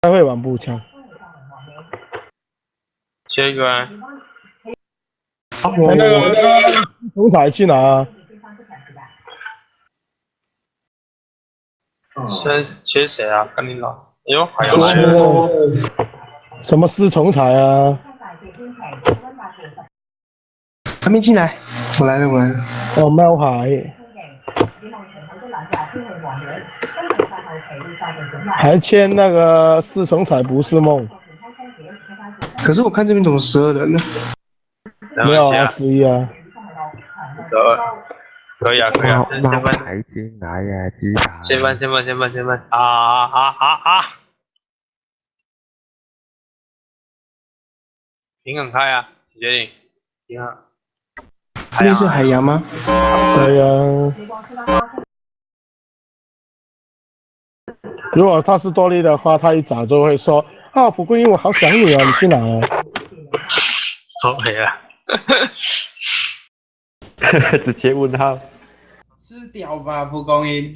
太会玩步枪。切一个啊，那个总裁去哪啊？切谁啊？赶紧老。哎呦，还有切来了。什么四重彩啊？还没进来，我来了，我来了。哦，猫海。还签那个四重彩不是梦。可是我看这边怎么12人呢？没有啊，11啊。12，可以啊，可以啊。猫牌进来呀，鸡排。先翻啊！平衡开啊，决定。平衡。这边是海洋吗？对啊。如果他是多利的话，他一早就会说：“啊，蒲公英，我好想你啊，你去哪了？”收回了。直接问号。吃掉吧，蒲公英。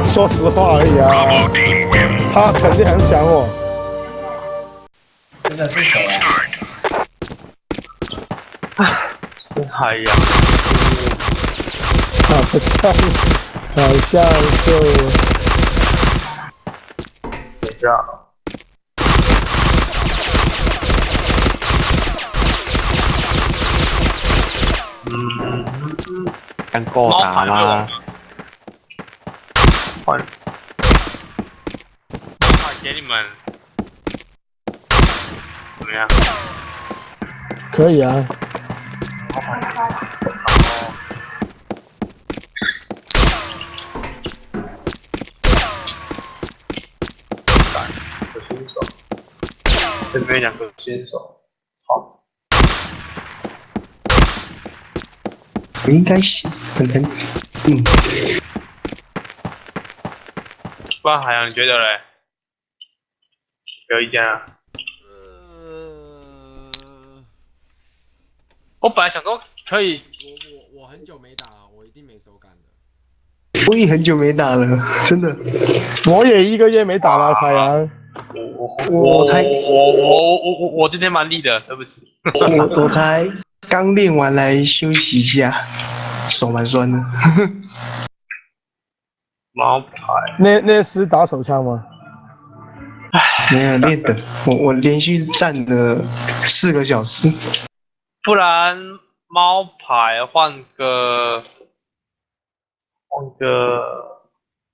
说实话而已啊，他肯定很想我。真的是谁啊？哎呀，好像就等一下。刚够打吗？换，给你们，怎么样？可以啊。有新手，这边2个新手，好。我应该行，很难。不然海洋你觉得嘞？没有意见啊？我本来想说可以，我很久没打了，我一定没手感的。我也很久没打了，真的。我也1个月没打了，海洋。我今天蛮力的，对不起。我才刚练完来休息一下，手蛮酸的。猫牌。那是打手枪吗？没有练的，我连续站了4个小时。不然猫牌换个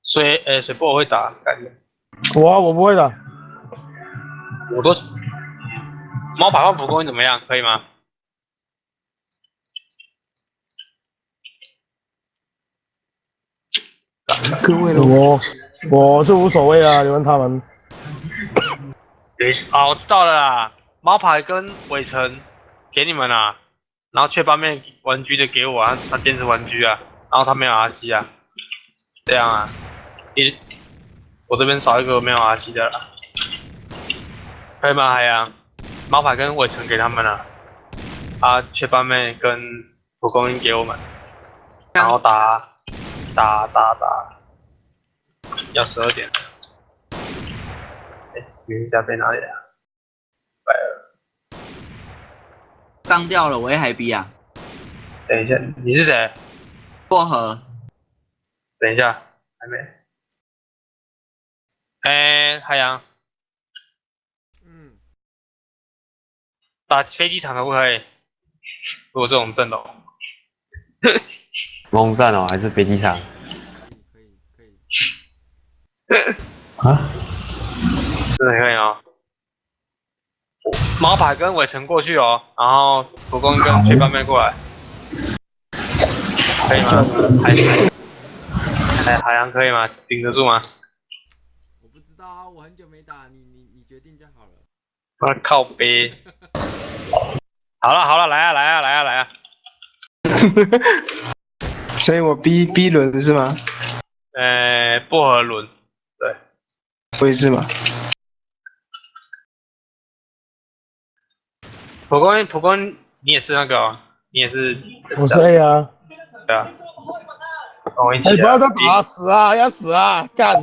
水波我会打，感觉。我不会的。我都猫牌换蒲公英怎么样？可以吗？各位我就无所谓啊，你问他们。我知道了啦，猫牌跟伟成给你们啦，然后雀斑面玩具的给我啊，他坚持玩具啊，然后他没有 RC 啊，这样啊，我这边少一个没有 RC 的啦，可以吗？海洋，猫牌跟伟成给他们了，雀斑妹跟蒲公英给我们，然后打，要12点。云家在哪里啊？来了。刚掉了，我也海逼啊。等一下，你是谁？薄荷。等一下，还没。海洋。打飞机场可不可以？如果这种阵容。风扇哦，还是飞机场？可以。啊？真的可以哦。猫牌跟伟成过去哦，然后蒲公英跟雀斑妹过来，可以吗？海洋可以吗？顶得住吗？我不知道啊，我很久没打，你决定就好了。靠背。好了，来啊！所以我 B 轮是吗？薄荷轮，对，我也是嘛。蒲公英，你也是那个哦，你也是。我是 A 啊。对啊。跟我一起哎，不要啊！再打了，死啊，要死啊，干！